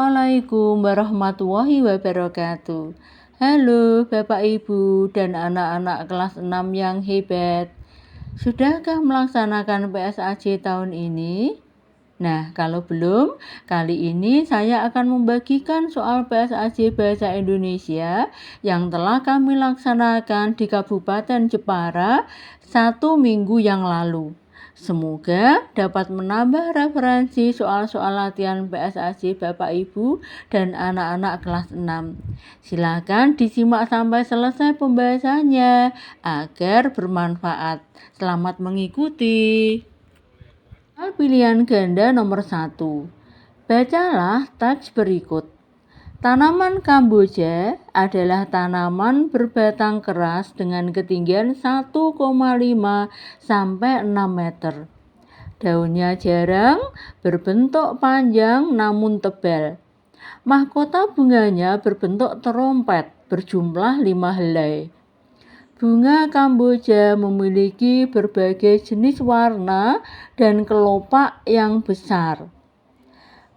Assalamualaikum warahmatullahi wabarakatuh. Halo Bapak Ibu dan anak-anak kelas 6 yang hebat. Sudahkah melaksanakan PSAJ tahun ini? Nah, kalau belum, kali ini saya akan membagikan soal PSAJ Bahasa Indonesia yang telah kami laksanakan di Kabupaten Jepara 1 minggu yang lalu. Semoga dapat menambah referensi soal-soal latihan PSAJ Bapak Ibu dan anak-anak kelas 6. Silakan disimak sampai selesai pembahasannya agar bermanfaat. Selamat mengikuti. Pilihan ganda nomor 1. Bacalah teks berikut. Tanaman Kamboja adalah tanaman berbatang keras dengan ketinggian 1,5 sampai 6 meter. Daunnya jarang, berbentuk panjang namun tebal. Mahkota bunganya berbentuk terompet, berjumlah 5 helai. Bunga Kamboja memiliki berbagai jenis warna dan kelopak yang besar.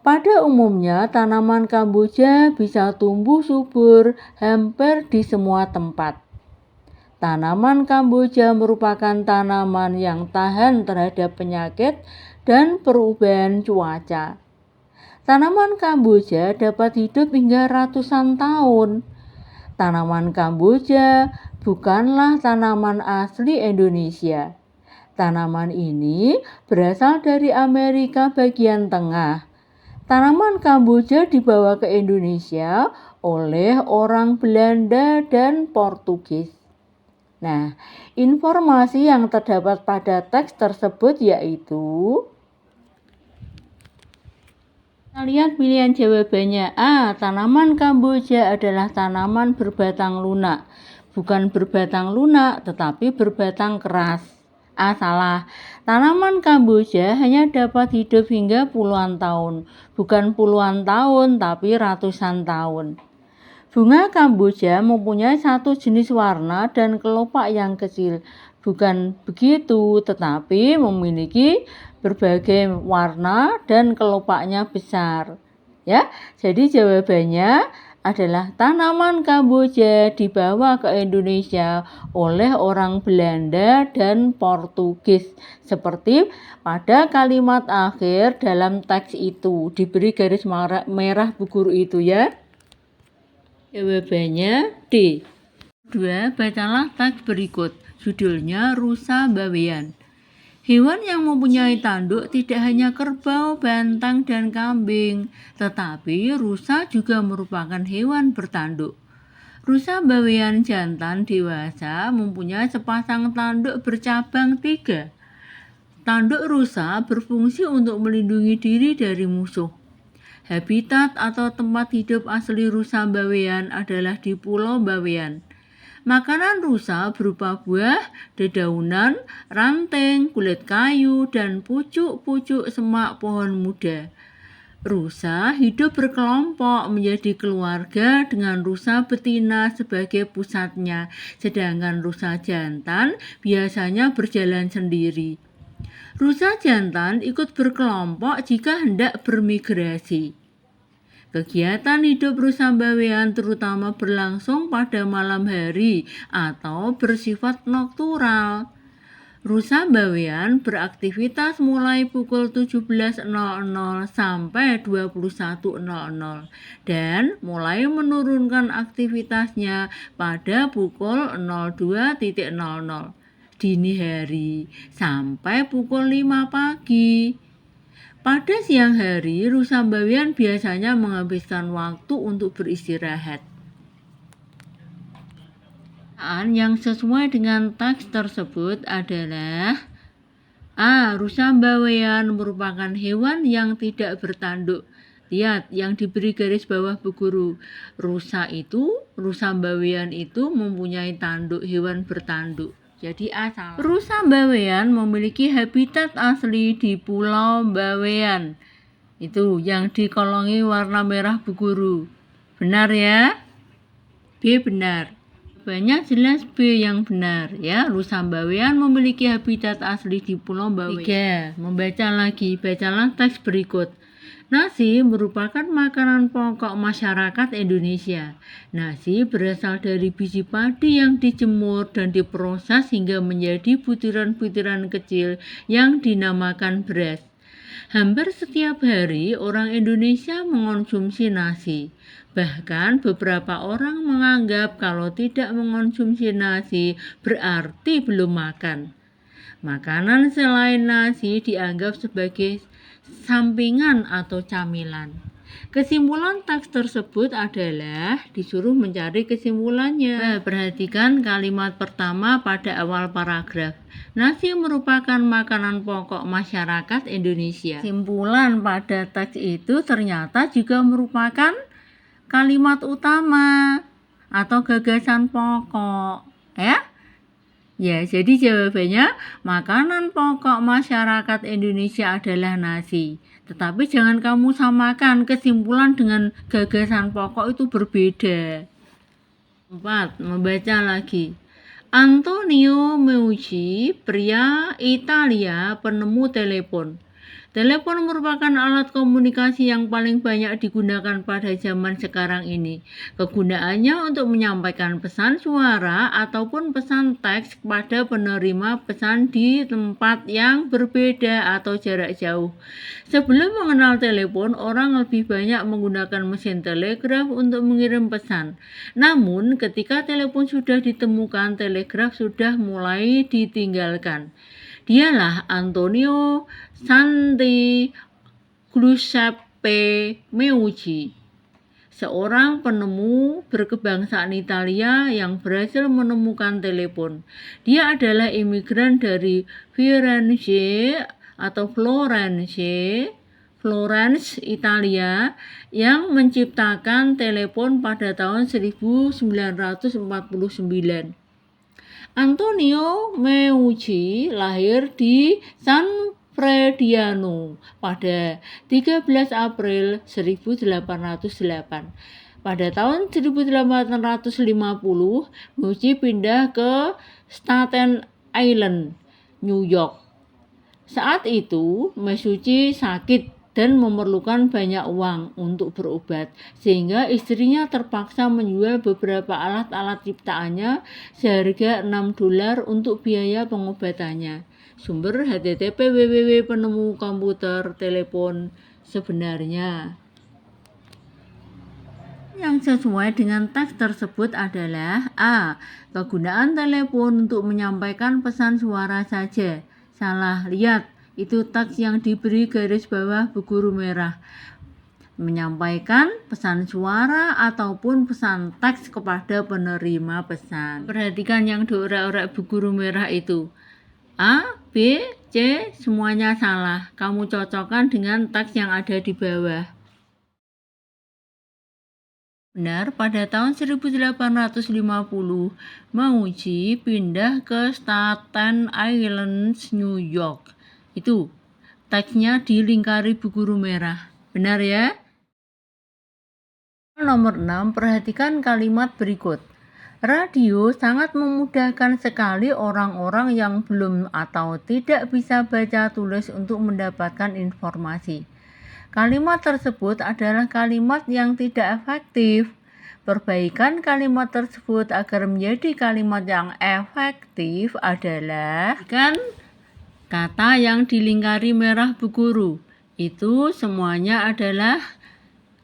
Pada umumnya, tanaman Kamboja bisa tumbuh subur hampir di semua tempat. Tanaman Kamboja merupakan tanaman yang tahan terhadap penyakit dan perubahan cuaca. Tanaman Kamboja dapat hidup hingga ratusan tahun. Tanaman Kamboja bukanlah tanaman asli Indonesia. Tanaman ini berasal dari Amerika bagian tengah. Tanaman Kamboja dibawa ke Indonesia oleh orang Belanda dan Portugis. Nah, informasi yang terdapat pada teks tersebut yaitu, kita lihat pilihan jawabannya. A. Tanaman Kamboja adalah tanaman berbatang lunak. Bukan berbatang lunak, tetapi berbatang keras. A. Salah. Tanaman Kamboja hanya dapat hidup hingga puluhan tahun. Bukan puluhan tahun, tapi ratusan tahun. Bunga Kamboja mempunyai satu jenis warna dan kelopak yang kecil. Bukan begitu, tetapi memiliki berbagai warna dan kelopaknya besar. Ya, jadi jawabannya adalah tanaman Kamboja dibawa ke Indonesia oleh orang Belanda dan Portugis. Seperti pada kalimat akhir dalam teks itu, diberi garis merah Bu Guru itu ya. Jawabannya D. 2. Bacalah teks berikut. Judulnya Rusa Bawean. Hewan yang mempunyai tanduk tidak hanya kerbau, bantang, dan kambing, tetapi rusa juga merupakan hewan bertanduk. Rusa bawean jantan dewasa mempunyai sepasang tanduk bercabang 3. Tanduk rusa berfungsi untuk melindungi diri dari musuh. Habitat atau tempat hidup asli rusa bawean adalah di Pulau Bawean. Makanan rusa berupa buah, dedaunan, ranting, kulit kayu, dan pucuk-pucuk semak pohon muda. Rusa hidup berkelompok menjadi keluarga dengan rusa betina sebagai pusatnya, sedangkan rusa jantan biasanya berjalan sendiri. Rusa jantan ikut berkelompok jika hendak bermigrasi. Kegiatan hidup rusa bawean terutama berlangsung pada malam hari atau bersifat noktural. Rusa bawean beraktivitas mulai pukul 17.00 sampai 21.00 dan mulai menurunkan aktivitasnya pada pukul 02.00 dini hari sampai pukul 5 pagi. Pada siang hari, rusa bawean biasanya menghabiskan waktu untuk beristirahat. Yang sesuai dengan teks tersebut adalah A. Rusa bawean merupakan hewan yang tidak bertanduk. Lihat yang diberi garis bawah Bu Guru. Rusa bawean itu mempunyai tanduk, hewan bertanduk. Jadi asal. Rusa bawean memiliki habitat asli di Pulau Bawean. Itu yang dikolongi warna merah Bu Guru. Benar ya? B benar. Banyak jelas B yang benar ya. Rusa bawean memiliki habitat asli di Pulau Bawean. 3. Membaca lagi. Bacalah teks berikut. Nasi merupakan makanan pokok masyarakat Indonesia. Nasi berasal dari biji padi yang dijemur dan diproses hingga menjadi butiran-butiran kecil yang dinamakan beras. Hampir setiap hari orang Indonesia mengonsumsi nasi. Bahkan beberapa orang menganggap kalau tidak mengonsumsi nasi berarti belum makan. Makanan selain nasi dianggap sebagai sampingan atau camilan. Kesimpulan teks tersebut adalah disuruh mencari kesimpulannya. Perhatikan kalimat pertama pada awal paragraf. Nasi merupakan makanan pokok masyarakat Indonesia. Kesimpulan pada teks itu ternyata juga merupakan kalimat utama atau gagasan pokok, ya. Ya, jadi jawabannya makanan pokok masyarakat Indonesia adalah nasi. Tetapi jangan kamu samakan kesimpulan dengan gagasan pokok, itu berbeda. 4. Membaca lagi. Antonio Meucci, pria Italia, penemu telepon. Telepon merupakan alat komunikasi yang paling banyak digunakan pada zaman sekarang ini. Kegunaannya untuk menyampaikan pesan suara ataupun pesan teks kepada penerima pesan di tempat yang berbeda atau jarak jauh. Sebelum mengenal telepon, orang lebih banyak menggunakan mesin telegraf untuk mengirim pesan. Namun, ketika telepon sudah ditemukan, telegraf sudah mulai ditinggalkan. Dialah Antonio Santi Giuseppe Meucci, seorang penemu berkebangsaan Italia yang berhasil menemukan telepon. Dia adalah imigran dari Firenze atau Florence, Italia, yang menciptakan telepon pada tahun 1949. Antonio Meucci lahir di San Frediano pada 13 April 1808. Pada tahun 1850, Meucci pindah ke Staten Island, New York. Saat itu, Meucci sakit dan memerlukan banyak uang untuk berobat, sehingga istrinya terpaksa menjual beberapa alat-alat ciptaannya seharga $6 untuk biaya pengobatannya. Sumber http www.penemu komputer telepon sebenarnya. Yang sesuai dengan teks tersebut adalah A. Kegunaan telepon untuk menyampaikan pesan suara saja. Salah, lihat. Itu teks yang diberi garis bawah berguru merah. Menyampaikan pesan suara ataupun pesan teks kepada penerima pesan. Perhatikan yang diorak-orak berguru merah itu. A, B, C, semuanya salah. Kamu cocokkan dengan teks yang ada di bawah. Benar, pada tahun 1850, Meucci pindah ke Staten Island, New York. Itu teksnya dilingkari berguru merah. Benar ya? Nomor 6, perhatikan kalimat berikut. Radio sangat memudahkan sekali orang-orang yang belum atau tidak bisa baca tulis untuk mendapatkan informasi. Kalimat tersebut adalah kalimat yang tidak efektif. Perbaikan kalimat tersebut agar menjadi kalimat yang efektif adalah kata yang dilingkari merah berguru. Itu semuanya adalah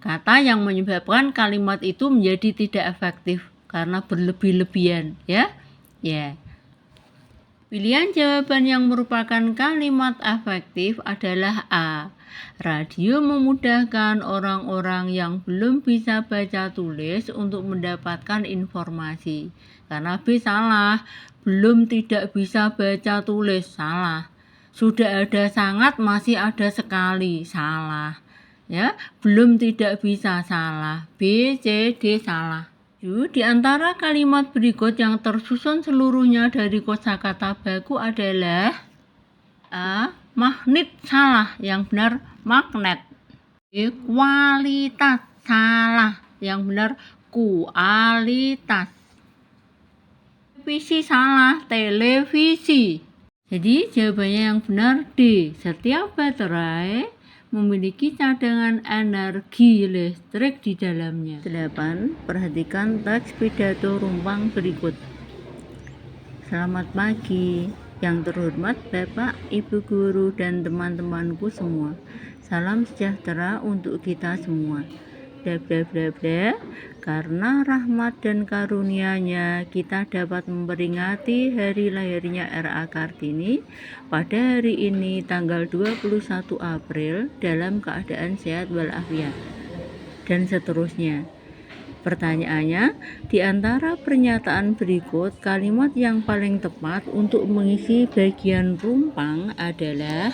kata yang menyebabkan kalimat itu menjadi tidak efektif karena berlebih-lebihan, ya. Pilihan jawaban yang merupakan kalimat efektif adalah A. Radio memudahkan orang-orang yang belum bisa baca tulis untuk mendapatkan informasi. Karena B salah, belum tidak bisa baca tulis, salah. Sudah ada sangat, masih ada sekali, salah. Ya, belum tidak bisa, salah. B, C, D salah. Di antara kalimat berikut yang tersusun seluruhnya dari kosakata baku adalah A. Magnet, salah. Yang benar magnet. B. Kualitas, salah. Yang benar kualitas. Televisi, salah. Televisi. Jadi jawabannya yang benar D. Setiap baterai memiliki cadangan energi listrik di dalamnya. 8. Perhatikan teks pidato Rumpang berikut. Selamat pagi, yang terhormat Bapak, Ibu Guru, dan teman-temanku semua. Salam sejahtera untuk kita semua. Bla bla bla bla. Karena rahmat dan karunia-Nya kita dapat memperingati hari lahirnya R.A. Kartini pada hari ini tanggal 21 April dalam keadaan sehat walafiat. Dan seterusnya. Pertanyaannya, di antara pernyataan berikut, kalimat yang paling tepat untuk mengisi bagian Rumpang adalah,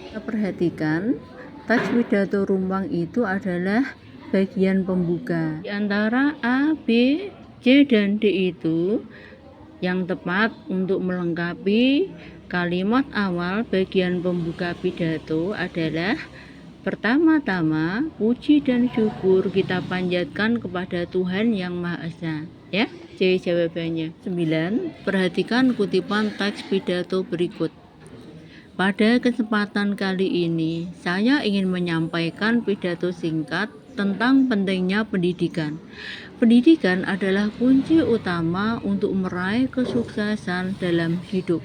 kita perhatikan, teks pidato Rumpang itu adalah bagian pembuka. Di antara A, B, C, dan D itu yang tepat untuk melengkapi kalimat awal bagian pembuka pidato adalah, pertama-tama, puji dan syukur kita panjatkan kepada Tuhan Yang Maha Esa. Ya, C jawabannya. 9. Perhatikan kutipan teks pidato berikut. Pada kesempatan kali ini, saya ingin menyampaikan pidato singkat tentang pentingnya pendidikan. Pendidikan adalah kunci utama untuk meraih kesuksesan dalam hidup.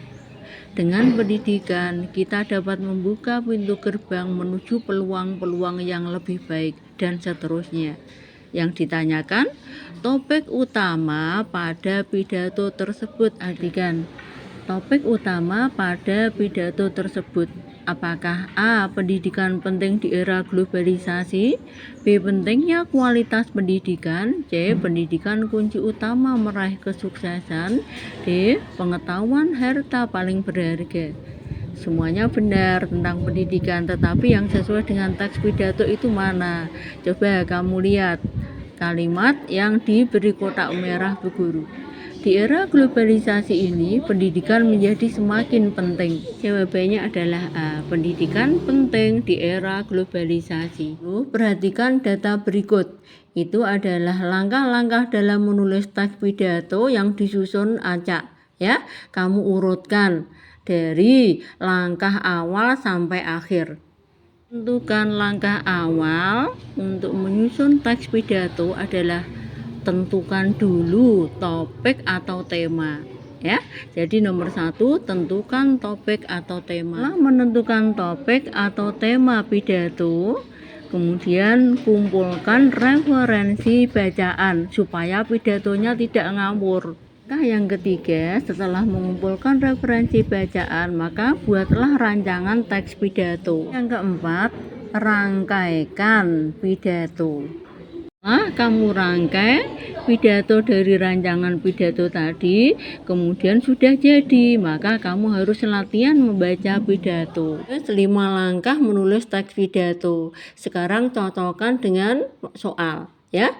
Dengan pendidikan, kita dapat membuka pintu gerbang menuju peluang-peluang yang lebih baik, dan seterusnya. Yang ditanyakan, topik utama pada pidato tersebut. Artikan, topik utama pada pidato tersebut. Apakah A. Pendidikan penting di era globalisasi, B. Pentingnya kualitas pendidikan, C. Pendidikan kunci utama meraih kesuksesan, D. Pengetahuan harta paling berharga. Semuanya benar tentang pendidikan, tetapi yang sesuai dengan teks pidato itu mana? Coba kamu lihat kalimat yang diberi kotak merah Bu Guru. Di era globalisasi ini, pendidikan menjadi semakin penting. Jawabannya adalah A. Pendidikan penting di era globalisasi. Perhatikan data berikut. Itu adalah langkah-langkah dalam menulis teks pidato yang disusun acak. Ya, kamu urutkan dari langkah awal sampai akhir. Tentukan langkah awal untuk menyusun teks pidato adalah tentukan dulu topik atau tema, ya. Jadi nomor 1, tentukan topik atau tema. Setelah menentukan topik atau tema pidato, kemudian kumpulkan referensi bacaan supaya pidatonya tidak ngawur. Yang ketiga, setelah mengumpulkan referensi bacaan, maka buatlah rancangan teks pidato. Yang keempat, rangkaikan pidato. Kamu rangkai pidato dari rancangan pidato tadi, kemudian sudah jadi, maka kamu harus latihan membaca pidato. 5 langkah menulis teks pidato. Sekarang cocokkan dengan soal, ya.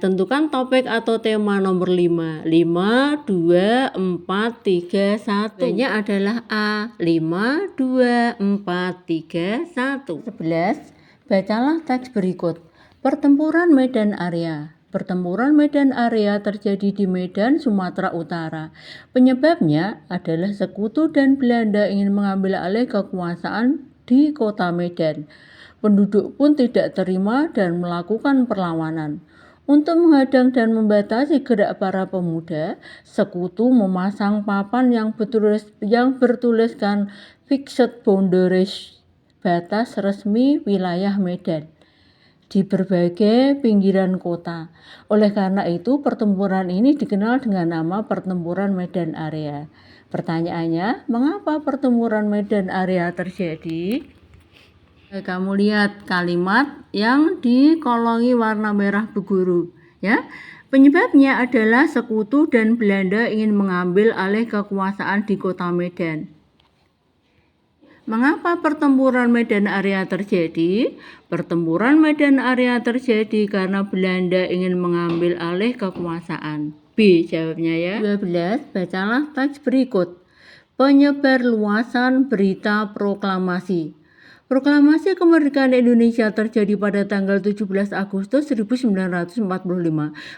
Tentukan topik atau tema nomor 5. 5, 2, 4, 3, 1. Jawabannya adalah A. 5, 2, 4, 3, 1. 11. Bacalah teks berikut. Pertempuran Medan Area. Pertempuran Medan Area terjadi di Medan, Sumatera Utara. Penyebabnya adalah Sekutu dan Belanda ingin mengambil alih kekuasaan di kota Medan. Penduduk pun tidak terima dan melakukan perlawanan. Untuk menghadang dan membatasi gerak para pemuda, Sekutu memasang papan yang bertuliskan Fixed Boundaries, batas resmi wilayah Medan, di berbagai pinggiran kota. Oleh karena itu, pertempuran ini dikenal dengan nama Pertempuran Medan Area. Pertanyaannya, mengapa pertempuran Medan Area terjadi? Kamu lihat kalimat yang dikolongi warna merah Bu Guru, ya. Penyebabnya adalah Sekutu dan Belanda ingin mengambil alih kekuasaan di kota Medan. Mengapa pertempuran Medan Area terjadi? Pertempuran Medan Area terjadi karena Belanda ingin mengambil alih kekuasaan. B jawabnya ya. 12. Bacalah teks berikut. Penyebarluasan berita proklamasi. Proklamasi kemerdekaan Indonesia terjadi pada tanggal 17 Agustus 1945.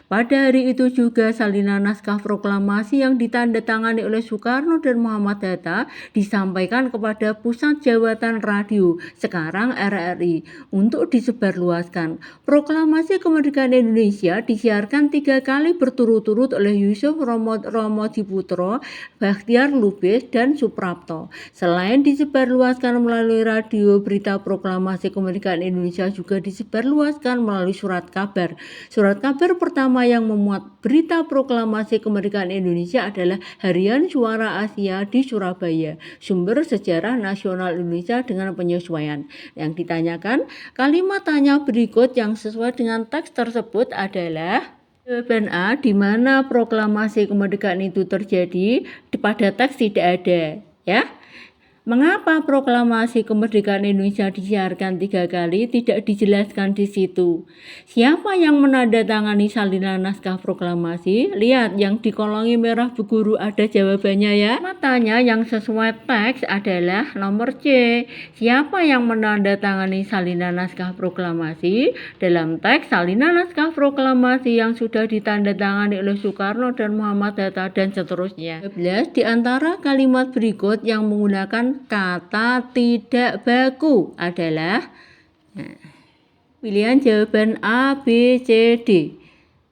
Pada hari itu juga salinan naskah proklamasi yang ditandatangani oleh Soekarno dan Muhammad Hatta disampaikan kepada Pusat Jawatan Radio, sekarang RRI, untuk disebarluaskan. Proklamasi kemerdekaan Indonesia disiarkan 3 kali berturut-turut oleh Yusuf Romodiputro, Bakhtiar Lubis, dan Suprapto. Selain disebarluaskan melalui radio, berita proklamasi kemerdekaan Indonesia juga disebarluaskan melalui surat kabar. Surat kabar pertama yang memuat berita proklamasi kemerdekaan Indonesia adalah Harian Suara Asia di Surabaya. Sumber Sejarah Nasional Indonesia dengan penyesuaian. Yang ditanyakan, kalimat tanya berikut yang sesuai dengan teks tersebut adalah jawaban A, di mana proklamasi kemerdekaan itu terjadi. Pada teks tidak ada, ya. Mengapa proklamasi kemerdekaan Indonesia disiarkan 3 kali? Tidak dijelaskan di situ. Siapa yang menandatangani salinan naskah proklamasi? Lihat yang dikolongi merah berguru ada jawabannya ya. Matanya yang sesuai teks adalah nomor C. Siapa yang menandatangani salinan naskah proklamasi? Dalam teks salinan naskah proklamasi yang sudah ditandatangani oleh Soekarno dan Muhammad Hatta dan seterusnya. 12 di antara kalimat berikut yang menggunakan kata tidak baku adalah pilihan jawaban A, B, C, D.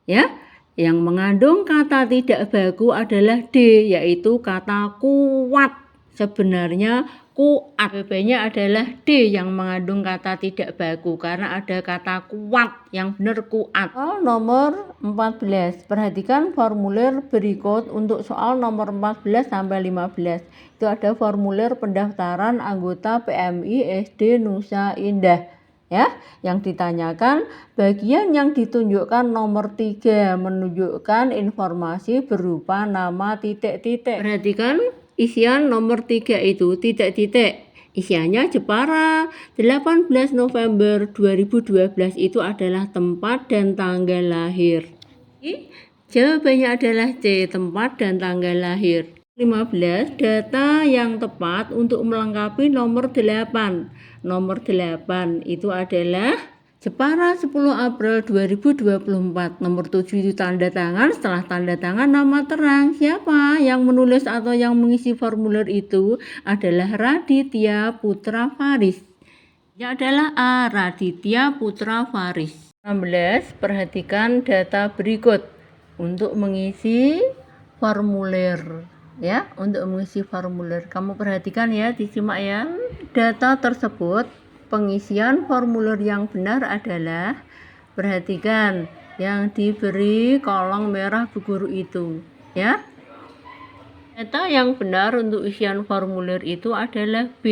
Ya, yang mengandung kata tidak baku adalah D, yaitu kata kuat. Sebenarnya kuat. Jawabannya adalah D yang mengandung kata tidak baku karena ada kata kuat. Yang benar kuat. Soal nomor 14. Perhatikan formulir berikut untuk soal nomor 14 sampai 15. Itu ada formulir pendaftaran anggota PMI SD Nusa Indah. Ya, yang ditanyakan bagian yang ditunjukkan nomor 3 menunjukkan informasi berupa nama titik-titik. Perhatikan isian nomor 3 itu titik-titik. Isiannya Jepara, 18 November 2012 itu adalah tempat dan tanggal lahir. Jawabannya adalah C, tempat dan tanggal lahir. 15 data yang tepat untuk melengkapi nomor 8. Nomor 8 itu adalah Jepara 10 April 2024. Nomor 7 itu tanda tangan. Setelah tanda tangan nama terang. Siapa yang menulis atau yang mengisi formulir itu adalah Raditya Putra Faris. Ini adalah A, Raditya Putra Faris. 16. Perhatikan data berikut untuk mengisi formulir. Ya, untuk mengisi formulir. Kamu perhatikan ya, disimak ya. Data tersebut, pengisian formulir yang benar adalah, perhatikan yang diberi kolom merah berguru itu, ya. Data yang benar untuk isian formulir itu adalah B.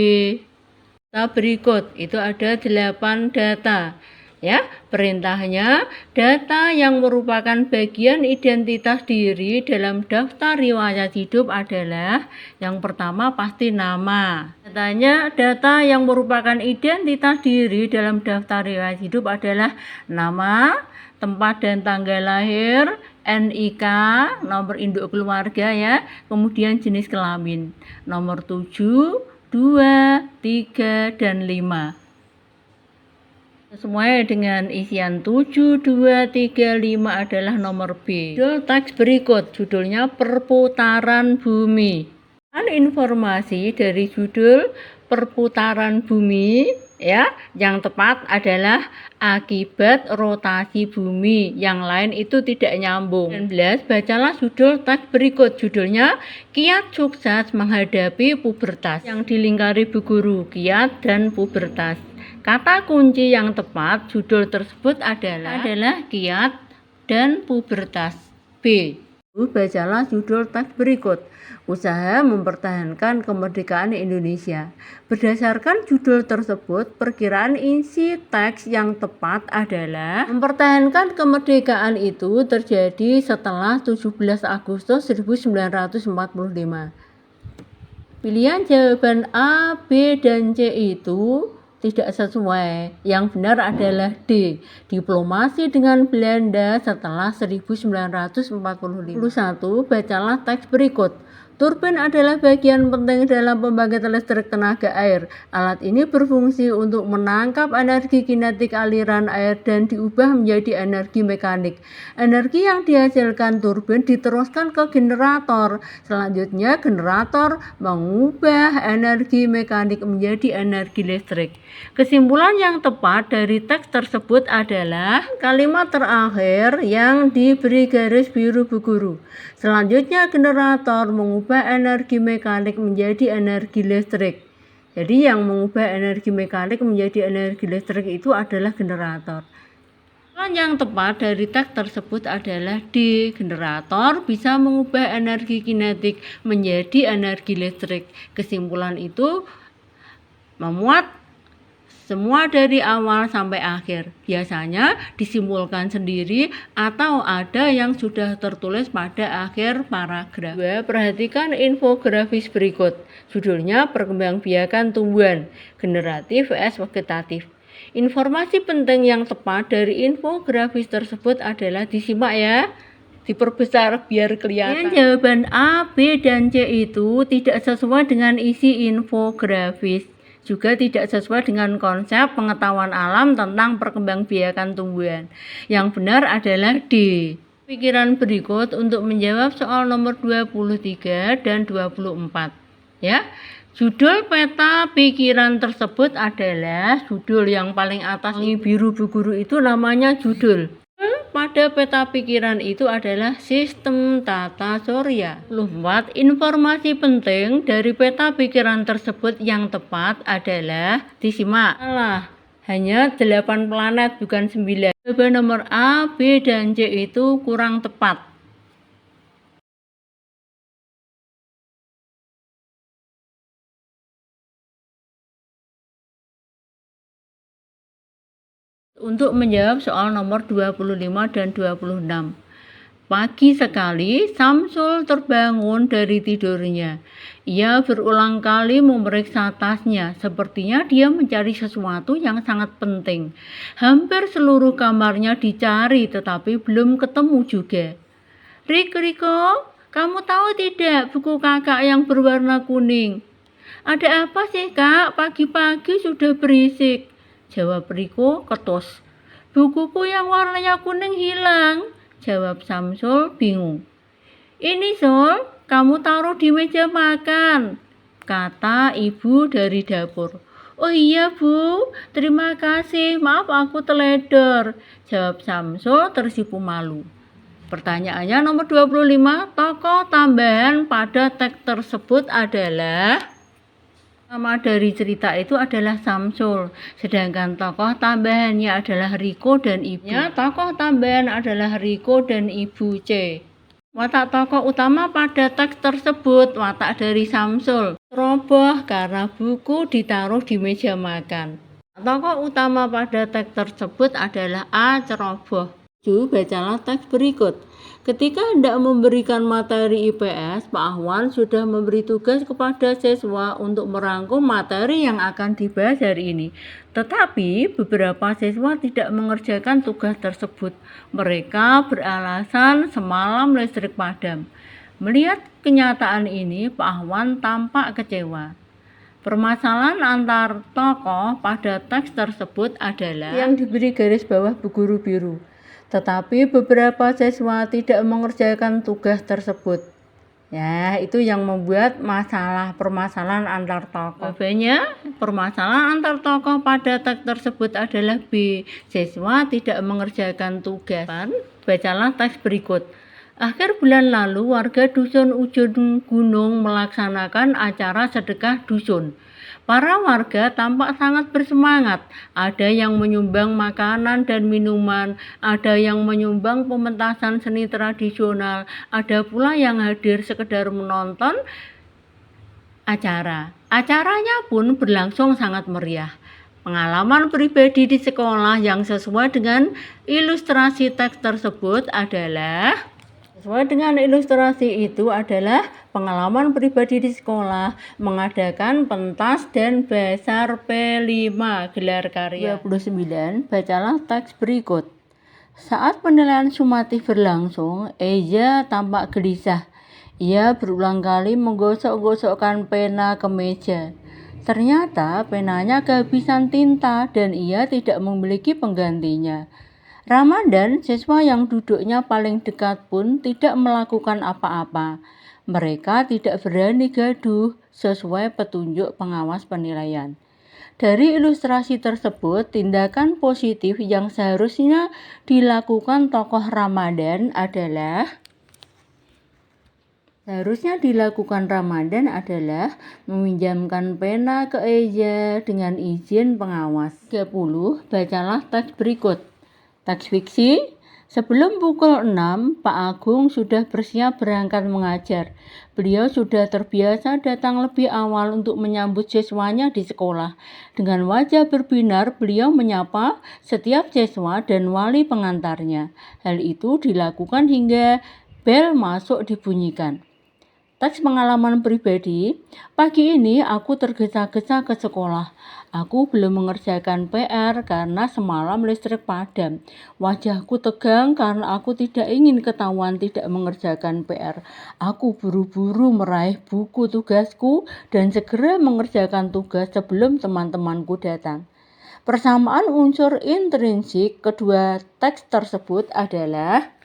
Data berikut itu ada 8 data. Ya, perintahnya data yang merupakan bagian identitas diri dalam daftar riwayat hidup adalah yang pertama pasti nama. Data yang merupakan identitas diri dalam daftar riwayat hidup adalah nama, tempat dan tanggal lahir, NIK, nomor induk keluarga ya, kemudian jenis kelamin, nomor 7, 2, 3, dan 5. Sesuai dengan isian 7, 2, 3, 5 adalah nomor B. Judul teks berikut, judulnya Perputaran Bumi. Informasi dari judul Perputaran Bumi ya, yang tepat adalah akibat rotasi bumi. Yang lain itu tidak nyambung. 19. Bacalah judul teks berikut, judulnya Kiat Sukses Menghadapi Pubertas. Yang dilingkari berguru kiat dan pubertas. Kata kunci yang tepat judul tersebut adalah kiat dan pubertas. B. Bacalah judul teks berikut. Usaha mempertahankan kemerdekaan Indonesia. Berdasarkan judul tersebut, perkiraan isi teks yang tepat adalah mempertahankan kemerdekaan itu terjadi setelah 17 Agustus 1945. Pilihan jawaban A, B, dan C itu tidak sesuai. Yang benar adalah D. Diplomasi dengan Belanda setelah 1945. 21. Bacalah teks berikut. Turbin adalah bagian penting dalam pembangkit listrik tenaga air. Alat ini berfungsi untuk menangkap energi kinetik aliran air dan diubah menjadi energi mekanik. Energi yang dihasilkan turbin diteruskan ke generator. Selanjutnya, generator mengubah energi mekanik menjadi energi listrik. Kesimpulan yang tepat dari teks tersebut adalah kalimat terakhir yang diberi garis biru bu guru. Selanjutnya, generator mengubah energi mekanik menjadi energi listrik. Jadi yang mengubah energi mekanik menjadi energi listrik itu adalah generator. Kesimpulan yang tepat dari teks tersebut adalah D. Generator bisa mengubah energi kinetik menjadi energi listrik. Kesimpulan itu memuat semua dari awal sampai akhir. Biasanya disimpulkan sendiri atau ada yang sudah tertulis pada akhir paragraf. Perhatikan infografis berikut. Judulnya Perkembangbiakan tumbuhan, generatif vs vegetatif. Informasi penting yang tepat dari infografis tersebut adalah disimak ya. Diperbesar biar kelihatan. Jawaban A, B, dan C itu tidak sesuai dengan isi infografis. Juga tidak sesuai dengan konsep pengetahuan alam tentang perkembangbiakan tumbuhan. Yang benar adalah D. Pikiran berikut untuk menjawab soal nomor 23 dan 24. Ya. Judul peta pikiran tersebut adalah judul yang paling atas ini biru bu guru itu namanya judul. Pada peta pikiran itu adalah sistem tata surya. 4. Informasi penting dari peta pikiran tersebut yang tepat adalah disimak. Salah, hanya 8 planet bukan 9. Jawaban nomor A, B, dan C itu kurang tepat. Untuk menjawab soal nomor 25 dan 26. Pagi sekali, Samsul terbangun dari tidurnya. Ia berulang kali memeriksa tasnya, sepertinya dia mencari sesuatu yang sangat penting. Hampir seluruh kamarnya dicari, tetapi belum ketemu juga. Riko, kamu tahu tidak buku kakak yang berwarna kuning? Ada apa sih kak? Pagi-pagi sudah berisik. Jawab Riko ketus. Bukuku yang warnanya kuning hilang. Jawab Samsul bingung. Ini Sul, kamu taruh di meja makan, kata ibu dari dapur. Oh iya bu, terima kasih, maaf aku teledor. Jawab Samsul tersipu malu. Pertanyaannya nomor 25, tokoh tambahan pada teks tersebut adalah nama dari cerita itu adalah Samsul, sedangkan tokoh tambahannya adalah Riko dan Ibu. Tokoh tambahan adalah Riko dan Ibu C. Watak tokoh utama pada teks tersebut, watak dari Samsul, ceroboh karena buku ditaruh di meja makan. Tokoh utama pada teks tersebut adalah A. Ceroboh. Bacalah teks berikut. Ketika hendak memberikan materi IPS, Pak Ahwan sudah memberi tugas kepada siswa untuk merangkum materi yang akan dibahas hari ini. Tetapi beberapa siswa tidak mengerjakan tugas tersebut. Mereka beralasan semalam listrik padam. Melihat kenyataan ini, Pak Ahwan tampak kecewa. Permasalahan antar tokoh pada teks tersebut adalah yang diberi garis bawah bu guru biru. Tetapi beberapa siswa tidak mengerjakan tugas tersebut. Ya, itu yang membuat permasalahan antar tokoh. Jawabannya, permasalahan antar tokoh pada teks tersebut adalah B. Siswa tidak mengerjakan tugas. Bacalah teks berikut. Akhir bulan lalu, warga dusun Ujung Gunung melaksanakan acara sedekah dusun. Para warga tampak sangat bersemangat. Ada yang menyumbang makanan dan minuman, ada yang menyumbang pementasan seni tradisional, ada pula yang hadir sekedar menonton acara. Acaranya pun berlangsung sangat meriah. Pengalaman pribadi di sekolah yang sesuai dengan ilustrasi teks tersebut adalah pengalaman pribadi di sekolah, mengadakan pentas dan basar P5 gelar karya. 29. Bacalah teks berikut. Saat penilaian sumatif berlangsung, Eza tampak gelisah. Ia berulang kali menggosok-gosokkan pena ke meja. Ternyata penanya kehabisan tinta dan ia tidak memiliki penggantinya. Ramadan, siswa yang duduknya paling dekat pun tidak melakukan apa-apa. Mereka tidak berani gaduh sesuai petunjuk pengawas penilaian. Dari ilustrasi tersebut, tindakan positif yang seharusnya dilakukan tokoh Ramadan adalah meminjamkan pena ke Eja dengan izin pengawas. 30. Bacalah teks berikut. Teks fiksi. Sebelum pukul 6, Pak Agung sudah bersiap berangkat mengajar. Beliau sudah terbiasa datang lebih awal untuk menyambut siswanya di sekolah. Dengan wajah berbinar, beliau menyapa setiap siswa dan wali pengantarnya. Hal itu dilakukan hingga bel masuk dibunyikan. Teks pengalaman pribadi. Pagi ini aku tergesa-gesa ke sekolah. Aku belum mengerjakan PR karena semalam listrik padam. Wajahku tegang karena aku tidak ingin ketahuan tidak mengerjakan PR. Aku buru-buru meraih buku tugasku dan segera mengerjakan tugas sebelum teman-temanku datang. Persamaan unsur intrinsik kedua teks tersebut adalah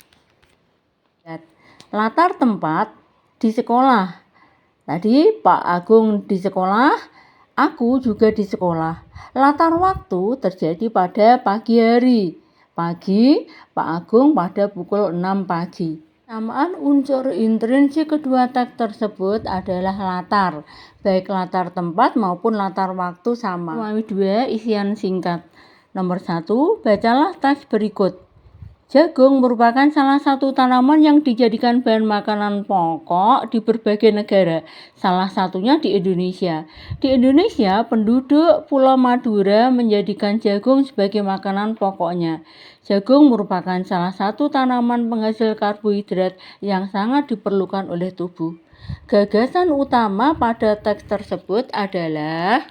latar tempat di sekolah. Tadi Pak Agung di sekolah, aku juga di sekolah. Latar waktu terjadi pada pagi hari. Pagi, Pak Agung pada pukul 6 pagi. Samaan unsur intrinsik kedua teks tersebut adalah latar, baik latar tempat maupun latar waktu sama. Nomor 2, isian singkat. Nomor 1, bacalah teks berikut. Jagung merupakan salah satu tanaman yang dijadikan bahan makanan pokok di berbagai negara, salah satunya di Indonesia. Di Indonesia, penduduk Pulau Madura menjadikan jagung sebagai makanan pokoknya. Jagung merupakan salah satu tanaman penghasil karbohidrat yang sangat diperlukan oleh tubuh. Gagasan utama pada teks tersebut adalah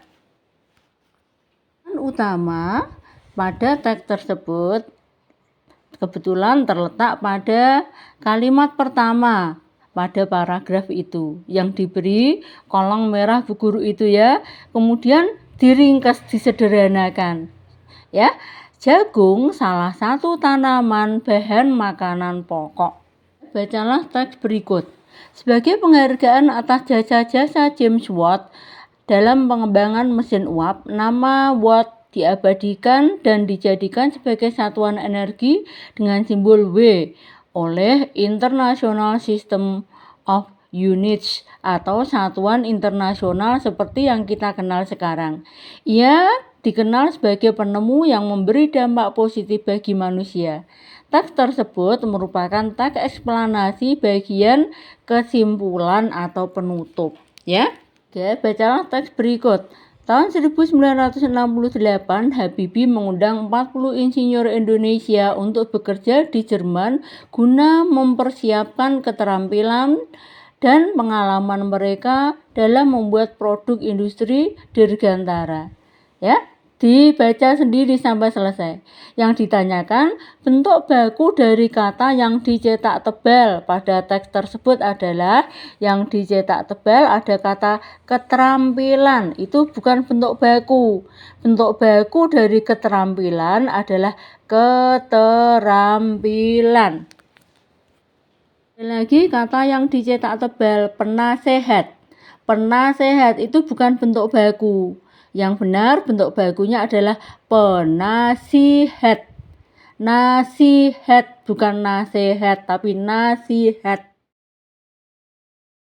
kebetulan terletak pada kalimat pertama pada paragraf itu yang diberi kolong merah bu guru itu ya, kemudian diringkas disederhanakan ya. Jagung salah satu tanaman bahan makanan pokok. Bacalah teks berikut. Sebagai penghargaan atas jasa-jasa James Watt dalam pengembangan mesin uap, nama Watt diabadikan dan dijadikan sebagai satuan energi dengan simbol W oleh International System of Units atau satuan internasional seperti yang kita kenal sekarang. Ia dikenal sebagai penemu yang memberi dampak positif bagi manusia. Teks tersebut merupakan teks eksplanasi bagian kesimpulan atau penutup. Ya, oke, bacalah teks berikut. Tahun 1968, Habibie mengundang 40 insinyur Indonesia untuk bekerja di Jerman guna mempersiapkan keterampilan dan pengalaman mereka dalam membuat produk industri dirgantara. Ya, dibaca sendiri sampai selesai. Yang ditanyakan, bentuk baku dari kata yang dicetak tebal pada teks tersebut adalah yang dicetak tebal ada kata keterampilan. Itu bukan bentuk baku. Bentuk baku dari keterampilan adalah keterampilan. Lagi kata yang dicetak tebal, penasehat. Penasehat itu bukan bentuk baku. Yang benar bentuk bakunya adalah penasihat. Nasihat, bukan nasihat, tapi nasihat.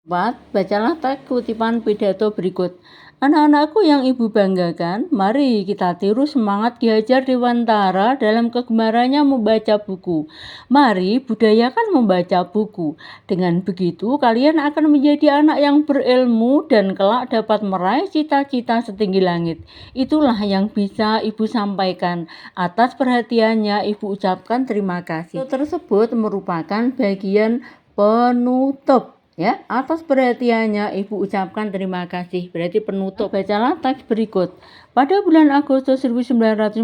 4. Bacalah teks kutipan pidato berikut. Anak-anakku yang ibu banggakan, mari kita tiru semangat Ki Hajar Dewantara dalam kegemarannya membaca buku. Mari budayakan membaca buku. Dengan begitu, kalian akan menjadi anak yang berilmu dan kelak dapat meraih cita-cita setinggi langit. Itulah yang bisa ibu sampaikan. Atas perhatiannya, ibu ucapkan terima kasih. Tersebut merupakan bagian penutup. Ya, atas perhatiannya Ibu ucapkan terima kasih. Berarti penutup. Bacalah teks berikut. Pada bulan Agustus 1945,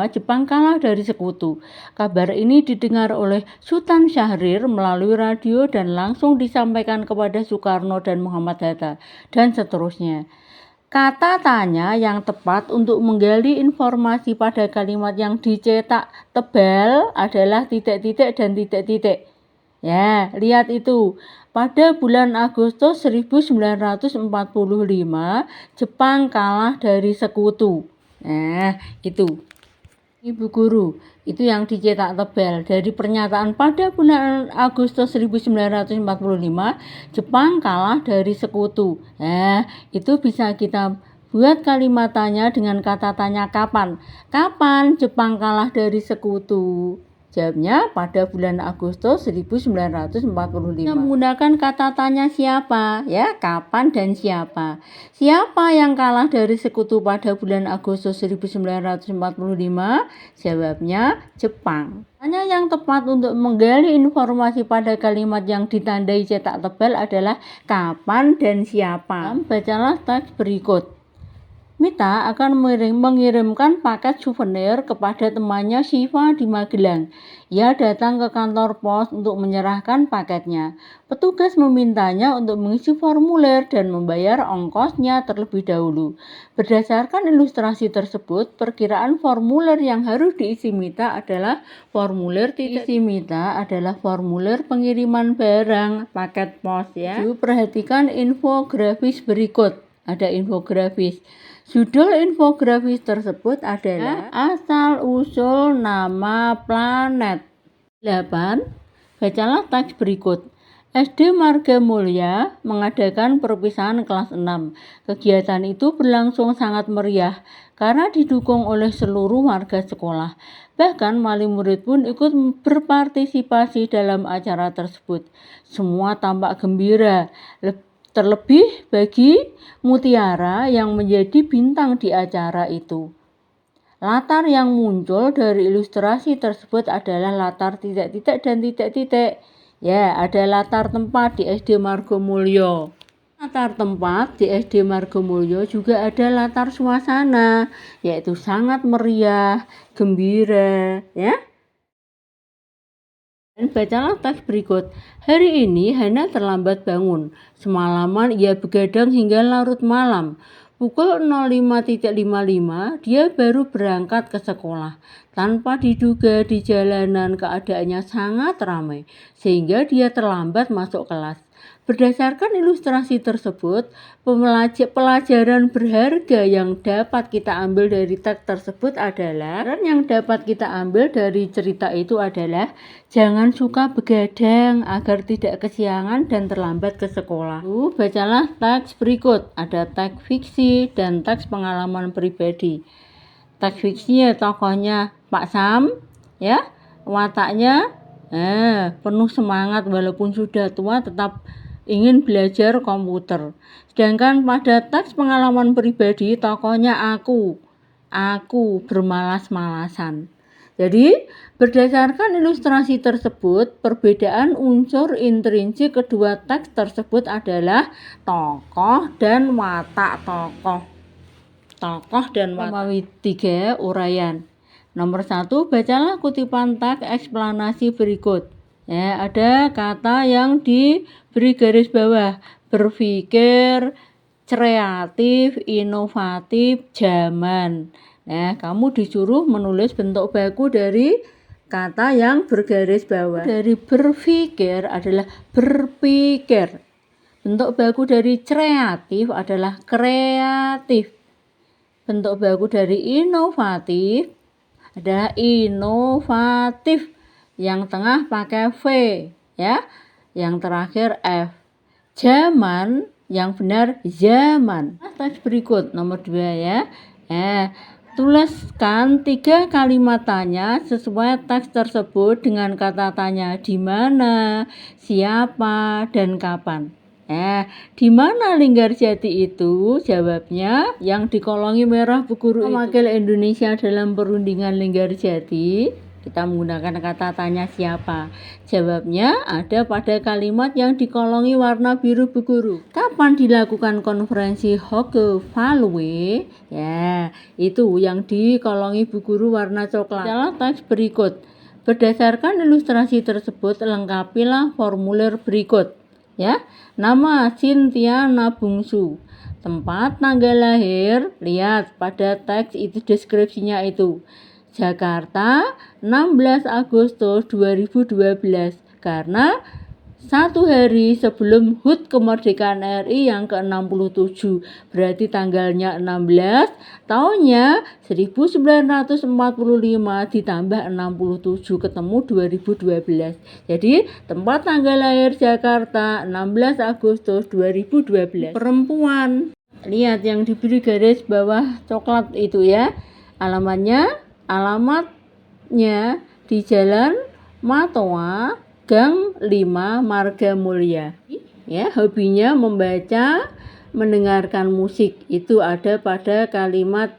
Jepang kalah dari sekutu. Kabar ini didengar oleh Sultan Syahrir melalui radio dan langsung disampaikan kepada Soekarno dan Muhammad Hatta, dan seterusnya. Kata tanya yang tepat untuk menggali informasi pada kalimat yang dicetak tebal adalah titik-titik dan titik-titik. Ya, lihat itu. Pada bulan Agustus 1945, Jepang kalah dari sekutu. Nah, itu. Ibu guru, itu yang dicetak tebal. Dari pernyataan pada bulan Agustus 1945, Jepang kalah dari sekutu. Nah, itu bisa kita buat kalimat tanya dengan kata tanya kapan. Kapan Jepang kalah dari sekutu? Jawabnya pada bulan Agustus 1945. Menggunakan kata tanya siapa, ya, kapan dan siapa. Siapa yang kalah dari sekutu pada bulan Agustus 1945? Jawabnya Jepang. Tanya yang tepat untuk menggali informasi pada kalimat yang ditandai cetak tebal adalah kapan dan siapa. Bacalah teks berikut. Mita akan mengirimkan paket souvenir kepada temannya Shiva di Magelang. Ia datang ke kantor pos untuk menyerahkan paketnya. Petugas memintanya untuk mengisi formulir dan membayar ongkosnya terlebih dahulu. Berdasarkan ilustrasi tersebut, perkiraan formulir yang harus diisi Mita adalah formulir pengiriman barang paket pos, ya. Perhatikan infografis berikut. Ada infografis. Judul infografis tersebut adalah asal-usul nama planet. 8. Bacalah teks berikut. SD Marga Mulia mengadakan perpisahan kelas 6. Kegiatan itu berlangsung sangat meriah karena didukung oleh seluruh warga sekolah. Bahkan wali murid pun ikut berpartisipasi dalam acara tersebut. Semua tampak gembira. Terlebih bagi Mutiara yang menjadi bintang di acara itu. Latar yang muncul dari ilustrasi tersebut adalah latar titik-titik dan titik-titik. Ya, ada latar tempat di SD Margomulyo. Latar tempat di SD Margomulyo juga ada latar suasana, yaitu sangat meriah, gembira, ya. Dan bacalah teks berikut. Hari ini Hana terlambat bangun. Semalaman ia begadang hingga larut malam. Pukul 05.55 dia baru berangkat ke sekolah. Tanpa diduga di jalanan keadaannya sangat ramai, sehingga dia terlambat masuk kelas. Berdasarkan ilustrasi tersebut, pelajaran berharga yang dapat kita ambil dari teks tersebut adalah, cerita itu adalah jangan suka begadang agar tidak kesiangan dan terlambat ke sekolah. Bacalah teks berikut. Ada teks fiksi dan teks pengalaman pribadi. Teks fiksi tokohnya Pak Sam, ya, wataknya penuh semangat walaupun sudah tua tetap ingin belajar komputer. Sedangkan pada teks pengalaman pribadi tokohnya aku bermalas-malasan. Jadi berdasarkan ilustrasi tersebut, perbedaan unsur intrinsik kedua teks tersebut adalah tokoh dan watak tokoh. Tokoh dan watak. 3. Uraian. Nomor 1, bacalah kutipan teks eksplanasi berikut. Ya, ada kata yang diberi garis bawah. Berpikir, kreatif, inovatif, zaman. Nah, kamu disuruh menulis bentuk baku dari kata yang bergaris bawah. Dari berpikir adalah berpikir. Bentuk baku dari kreatif adalah kreatif. Bentuk baku dari inovatif adalah inovatif. Yang tengah pakai V, ya. Yang terakhir F. Zaman, yang benar zaman. Teks berikut nomor 2, ya. Tuliskan 3 kalimat tanya sesuai teks tersebut dengan kata tanya di mana, siapa, dan kapan. Di mana Linggarjati itu? Jawabnya yang dikolongi merah Bu Guru. Mewakili Indonesia dalam perundingan Linggarjati. Kita menggunakan kata tanya siapa. Jawabnya ada pada kalimat yang dikolongi warna biru Bu Guru. Kapan dilakukan konferensi Hoge Value? Ya, itu yang dikolongi Bu Guru warna coklat. Dalam teks berikut. Berdasarkan ilustrasi tersebut, lengkapilah formulir berikut. Ya, nama Cynthia Nabungsu. Tempat tanggal lahir, lihat pada teks itu deskripsinya itu. Jakarta 16 Agustus 2012 karena satu hari sebelum HUT kemerdekaan RI yang ke-67, berarti tanggalnya 16, tahunnya 1945 ditambah 67 ketemu 2012. Jadi tempat tanggal lahir Jakarta 16 Agustus 2012. Perempuan, lihat yang diberi garis bawah coklat itu ya. Alamatnya di Jalan Matoa, Gang 5, Marga Mulia. Ya, hobinya membaca, mendengarkan musik. Itu ada pada kalimat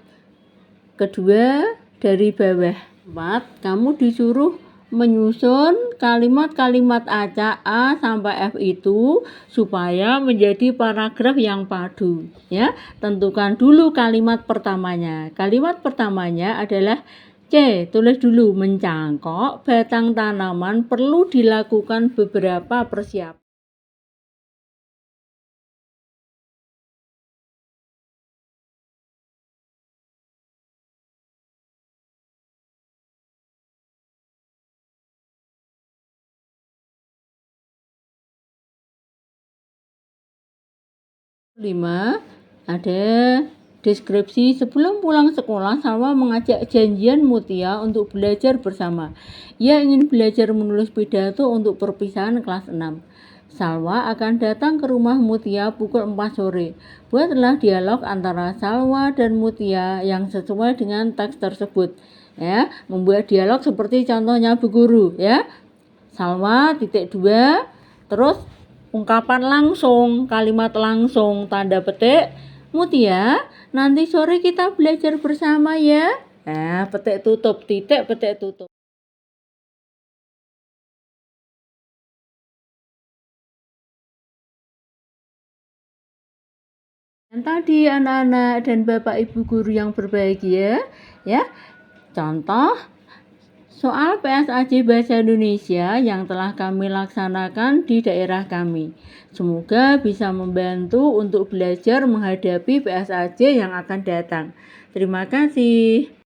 kedua dari bawah. 4. Kamu disuruh menyusun kalimat-kalimat acak A sampai F itu supaya menjadi paragraf yang padu. Ya, tentukan dulu kalimat pertamanya. Kalimat pertamanya adalah C. Tulis dulu, mencangkok batang tanaman perlu dilakukan beberapa persiapan. Lima, ada deskripsi sebelum pulang sekolah Salwa mengajak janjian Mutia untuk belajar bersama. Ia ingin belajar menulis pidato untuk perpisahan kelas 6. Salwa akan datang ke rumah Mutia pukul 4 sore. Buatlah dialog antara Salwa dan Mutia yang sesuai dengan teks tersebut. Ya, membuat dialog seperti contohnya Bu Guru ya. Salwa titik 2, terus ungkapan langsung, kalimat langsung, tanda petik, Mutia, nanti sore kita belajar bersama ya. Nah, petik tutup, titik petik tutup. Dan tadi anak-anak dan Bapak Ibu guru yang berbahagia, ya. Contoh soal PSAJ Bahasa Indonesia yang telah kami laksanakan di daerah kami. Semoga bisa membantu untuk belajar menghadapi PSAJ yang akan datang. Terima kasih.